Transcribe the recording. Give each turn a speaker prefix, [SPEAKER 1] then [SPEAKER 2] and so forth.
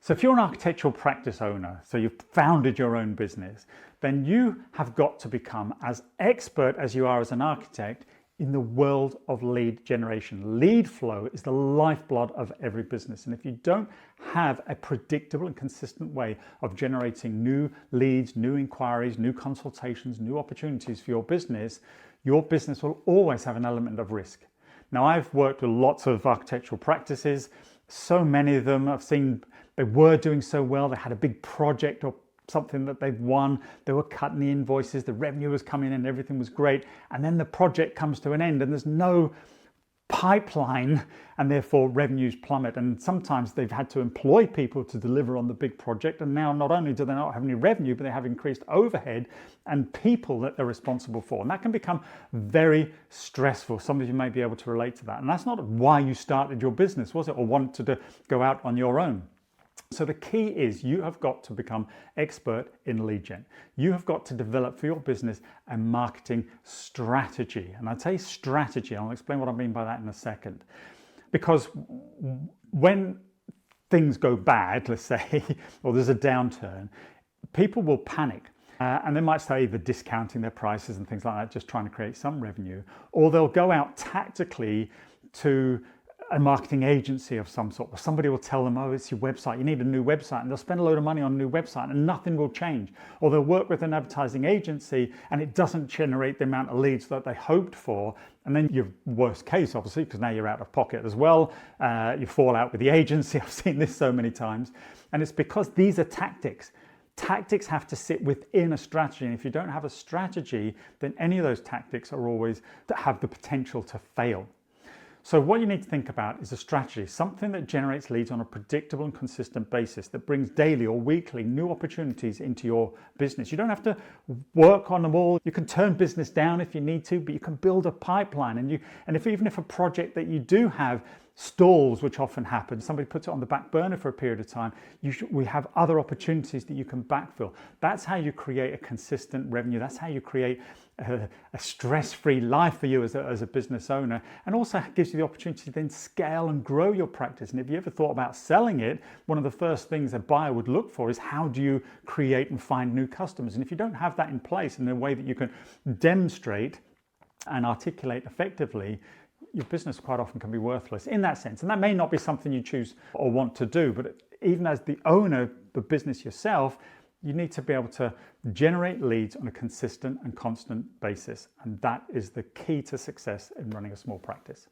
[SPEAKER 1] So if you're an architectural practice owner, so you've founded your own business, then you have got to become as expert as you are as an architect in the world of lead generation. Lead flow is the lifeblood of every business. And if you don't have a predictable and consistent way of generating new leads, new inquiries, new consultations, new opportunities for your business will always have an element of risk. Now, I've worked with lots of architectural practices. So many of them I've seen, they were doing so well. They had a big project or something that they've won. They were cutting the invoices, the revenue was coming in, everything was great. And then the project comes to an end and there's no pipeline and therefore revenues plummet. And sometimes they've had to employ people to deliver on the big project. And now not only do they not have any revenue, but they have increased overhead and people that they're responsible for. And that can become very stressful. Some of you may be able to relate to that. And that's not why you started your business, was it? Or wanted to go out on your own. So the key is you have got to become expert in lead gen. You have got to develop for your business a marketing strategy. And I'd say strategy, I'll explain what I mean by that in a second. Because when things go bad, let's say, or there's a downturn, people will panic. And they might start either discounting their prices and things like that, just trying to create some revenue, or they'll go out tactically to a marketing agency of some sort, or somebody will tell them, oh, it's your website, you need a new website, and they'll spend a load of money on a new website and nothing will change. Or they'll work with an advertising agency and it doesn't generate the amount of leads that they hoped for. And then your worst case, obviously, because now you're out of pocket as well, you fall out with the agency. I've seen this so many times. And it's because these are tactics. Tactics have to sit within a strategy. And if you don't have a strategy, then any of those tactics are always have the potential to fail. So what you need to think about is a strategy, something that generates leads on a predictable and consistent basis, that brings daily or weekly new opportunities into your business. You don't have to work on them all. You can turn business down if you need to, but you can build a pipeline. And even if a project that you do have stalls, which often happen, somebody puts it on the back burner for a period of time, we have other opportunities that you can backfill. That's how you create a consistent revenue. That's how you create a stress-free life for you as a business owner, and also gives you the opportunity to then scale and grow your practice. And if you ever thought about selling it, one of the first things a buyer would look for is how do you create and find new customers? And if you don't have that in place in a way that you can demonstrate and articulate effectively, your business quite often can be worthless in that sense. And that may not be something you choose or want to do, but even as the owner of the business yourself, you need to be able to generate leads on a consistent and constant basis. And that is the key to success in running a small practice.